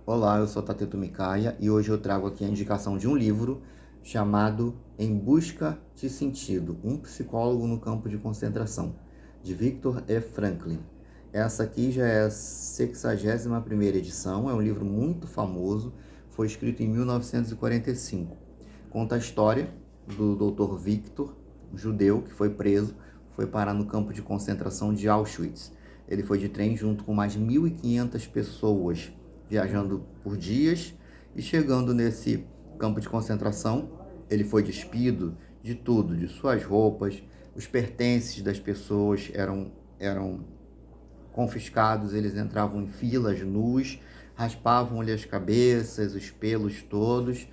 Olá, eu sou Tateto Micaia e hoje eu trago aqui a indicação de um livro chamado Em Busca de Sentido, um psicólogo no campo de concentração, de Viktor E. Franklin. Essa aqui já é a 61ª edição, é um livro muito famoso, foi escrito em 1945. Conta a história do Dr. Viktor, um judeu que foi preso, foi parar no campo de concentração de Auschwitz. Ele foi de trem junto com mais de 1.500 pessoas, viajando por dias, e chegando nesse campo de concentração, ele foi despido de tudo, de suas roupas, os pertences das pessoas eram confiscados, eles entravam em filas nus, raspavam-lhe as cabeças, os pelos todos,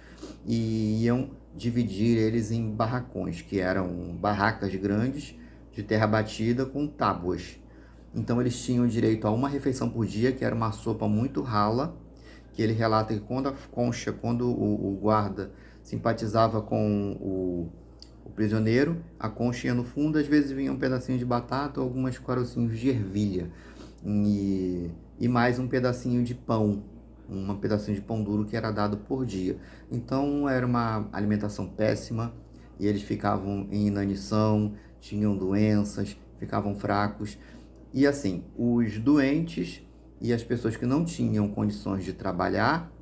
e iam dividir eles em barracões, que eram barracas grandes de terra batida com tábuas. Então eles tinham direito a uma refeição por dia, que era uma sopa muito rala, que ele relata que quando o guarda simpatizava com o prisioneiro, a concha ia no fundo, às vezes vinha um pedacinho de batata ou alguns carocinhos de ervilha, e mais um pedacinho de pão, um pedacinho de pão duro que era dado por dia. Então era uma alimentação péssima, e eles ficavam em inanição, tinham doenças, ficavam fracos. E assim, os doentes e as pessoas que não tinham condições de trabalhar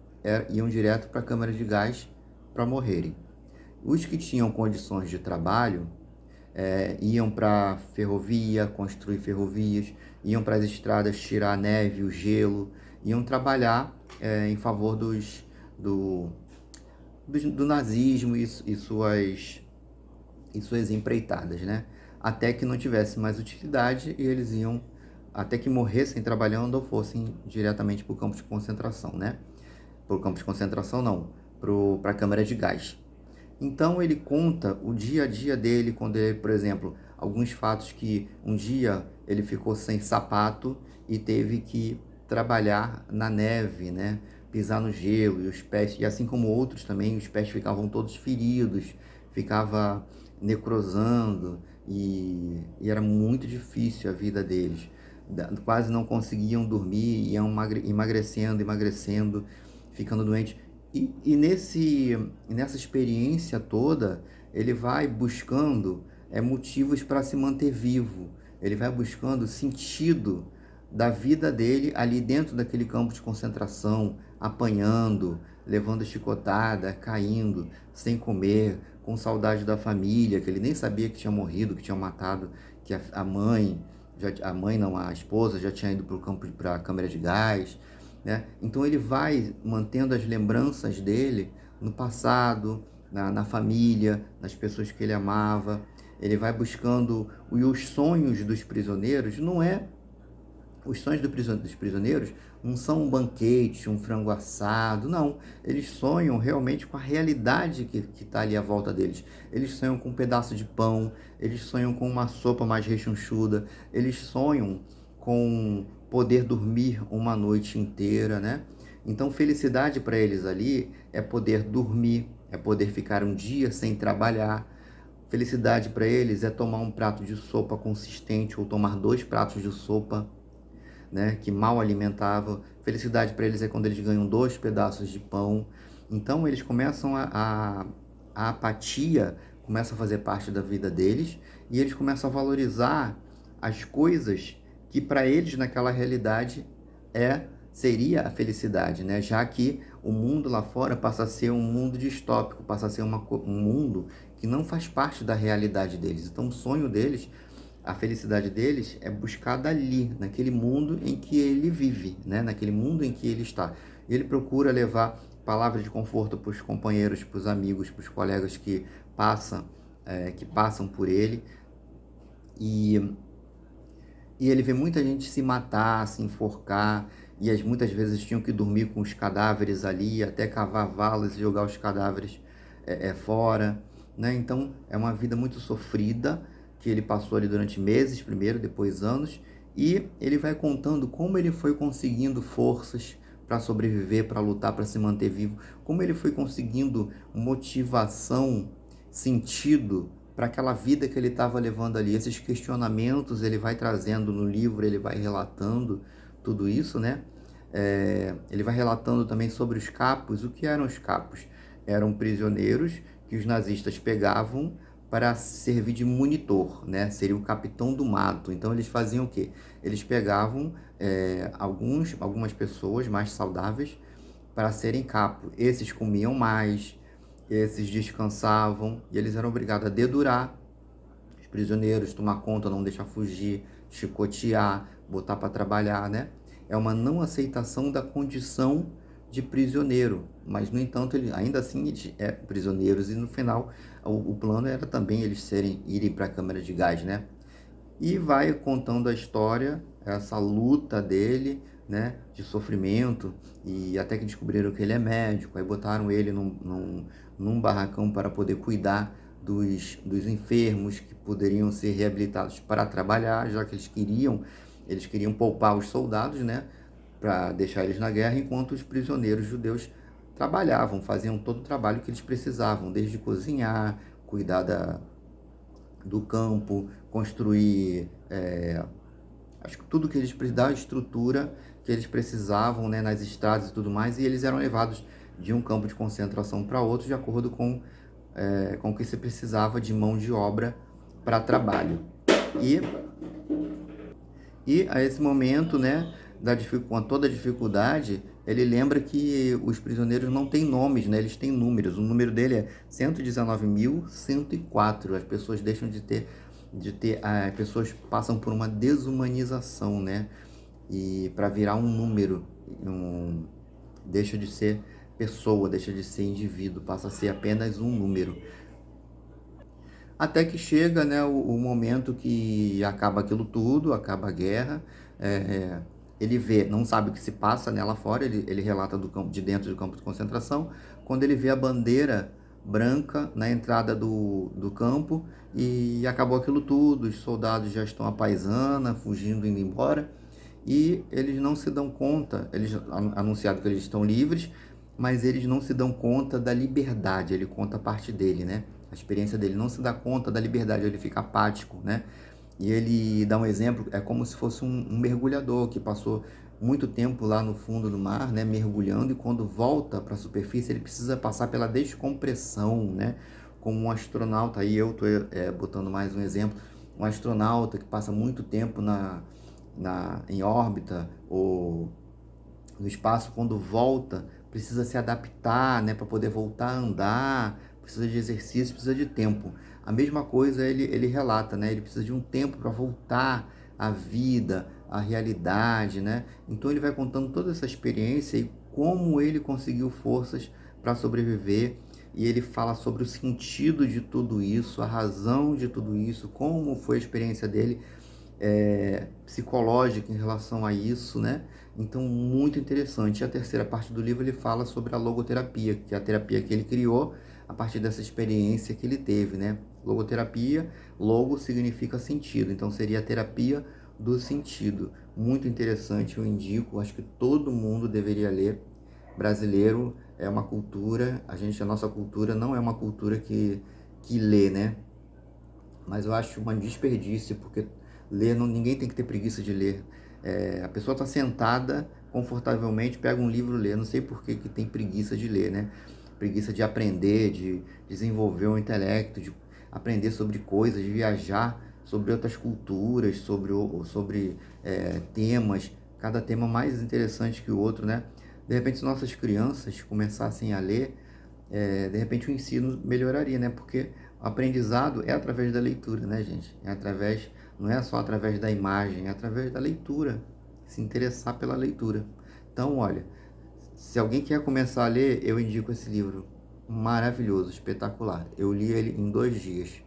iam direto para a câmara de gás para morrerem. Os que tinham condições de trabalho iam para a ferrovia, construir ferrovias, iam para as estradas tirar a neve, o gelo, iam trabalhar em favor do nazismo e suas empreitadas, né? Até que não tivesse mais utilidade e eles iam, até que morressem trabalhando ou fossem diretamente para o campo de concentração, né? Para o campo de concentração não, para a câmara de gás. Então ele conta o dia a dia dele, quando ele, por exemplo, alguns fatos que um dia ele ficou sem sapato e teve que trabalhar na neve, né? Pisar no gelo e os pés, e assim como outros também, os pés ficavam todos feridos, ficava necrosando e era muito difícil a vida deles. Quase não conseguiam dormir, iam emagrecendo, ficando doentes. Nessa experiência toda, ele vai buscando motivos para se manter vivo, ele vai buscando sentido da vida dele ali dentro daquele campo de concentração, apanhando, levando chicotada, caindo, sem comer, com saudade da família, que ele nem sabia que tinha morrido, que tinha matado, que a esposa já tinha ido para a câmara de gás, né? Então ele vai mantendo as lembranças dele no passado, na família, nas pessoas que ele amava. Ele vai buscando os sonhos dos prisioneiros, não é os sonhos dos prisioneiros não são um banquete, um frango assado, não. Eles sonham realmente com a realidade que está ali à volta deles. Eles sonham com um pedaço de pão, eles sonham com uma sopa mais rechonchuda, eles sonham com poder dormir uma noite inteira, né? Então, felicidade para eles ali é poder dormir, é poder ficar um dia sem trabalhar. Felicidade para eles é tomar um prato de sopa consistente ou tomar 2 pratos de sopa, né, que mal alimentava. Felicidade para eles é quando eles ganham 2 pedaços de pão. Então eles começam a apatia começa a fazer parte da vida deles e eles começam a valorizar as coisas que para eles naquela realidade seria a felicidade, né? Já que o mundo lá fora passa a ser um mundo distópico, passa a ser um mundo que não faz parte da realidade deles. Então o sonho deles, a felicidade deles é buscada ali, naquele mundo em que ele vive, né? Naquele mundo em que ele está. Ele procura levar palavras de conforto para os companheiros, para os amigos, para os colegas que passam por ele. E ele vê muita gente se matar, se enforcar, e muitas vezes tinham que dormir com os cadáveres ali, até cavar valas e jogar os cadáveres fora, né? Então é uma vida muito sofrida, que ele passou ali durante meses primeiro, depois anos, e ele vai contando como ele foi conseguindo forças para sobreviver, para lutar, para se manter vivo, como ele foi conseguindo motivação, sentido para aquela vida que ele estava levando ali. Esses questionamentos ele vai trazendo no livro, ele vai relatando tudo isso, né? Ele vai relatando também sobre os capos. O que eram os capos? Eram prisioneiros que os nazistas pegavam para servir de monitor, né? Seria o capitão do mato. Então eles faziam o quê? Eles pegavam algumas pessoas mais saudáveis para serem capo. Esses comiam mais, esses descansavam e eles eram obrigados a dedurar os prisioneiros, tomar conta, não deixar fugir, chicotear, botar para trabalhar, né? É uma não aceitação da condição de prisioneiro, mas no entanto ainda assim eles prisioneiros e no final o plano era também eles irem para a câmara de gás, né? E vai contando a história, essa luta dele, né, de sofrimento, e até que descobriram que ele é médico, aí botaram ele num barracão para poder cuidar dos enfermos que poderiam ser reabilitados para trabalhar, já que eles queriam poupar os soldados, né, para deixar eles na guerra, enquanto os prisioneiros judeus trabalhavam, faziam todo o trabalho que eles precisavam, desde cozinhar, cuidar do campo, construir acho que tudo que eles precisavam, da estrutura que eles precisavam, né, nas estradas e tudo mais, e eles eram levados de um campo de concentração para outro de acordo com o que se precisava de mão de obra para trabalho. E a esse momento, né, com toda a dificuldade, ele lembra que os prisioneiros não têm nomes, né, eles têm números. O número dele é 119.104. As pessoas deixam as pessoas passam por uma desumanização, né, e para virar um número, deixa de ser pessoa, deixa de ser indivíduo, passa a ser apenas um número. Até que chega, né, o momento que acaba aquilo tudo, acaba a guerra, ele vê, não sabe o que se passa, né, lá fora, ele relata de dentro do campo de concentração, quando ele vê a bandeira branca na entrada do campo e acabou aquilo tudo, os soldados já estão à paisana, fugindo, indo embora, e eles não se dão conta, eles anunciaram que eles estão livres, mas eles não se dão conta da liberdade. Ele conta a parte dele, né? A experiência dele, não se dá conta da liberdade, ele fica apático, né? E ele dá um exemplo, é como se fosse um mergulhador que passou muito tempo lá no fundo do mar, né, mergulhando, e quando volta para a superfície ele precisa passar pela descompressão, né? Como um astronauta, aí eu estou botando mais um exemplo, um astronauta que passa muito tempo em órbita ou no espaço, quando volta, precisa se adaptar, né, para poder voltar a andar, precisa de exercício, precisa de tempo. A mesma coisa ele relata, né? Ele precisa de um tempo para voltar à vida, à realidade, né? Então ele vai contando toda essa experiência e como ele conseguiu forças para sobreviver. E ele fala sobre o sentido de tudo isso, a razão de tudo isso, como foi a experiência dele psicológica em relação a isso, né? Então, muito interessante. E a terceira parte do livro ele fala sobre a logoterapia, que é a terapia que ele criou a partir dessa experiência que ele teve, né? Logoterapia, logo significa sentido, então seria a terapia do sentido. Muito interessante, eu indico, acho que todo mundo deveria ler. Brasileiro é uma cultura, a nossa cultura não é uma cultura que lê, né? Mas eu acho um desperdício, porque ninguém tem que ter preguiça de ler. A pessoa está sentada confortavelmente, pega um livro e lê. Não sei por que tem preguiça de ler, né? Preguiça de aprender, de desenvolver o intelecto, de aprender sobre coisas, de viajar sobre outras culturas, sobre temas, cada tema mais interessante que o outro, né? De repente, se nossas crianças começassem a ler, de repente o ensino melhoraria, né? Porque o aprendizado é através da leitura, né, gente? Não é só através da imagem, é através da leitura, se interessar pela leitura. Então, olha, se alguém quer começar a ler, eu indico esse livro maravilhoso, espetacular. Eu li ele em 2 dias.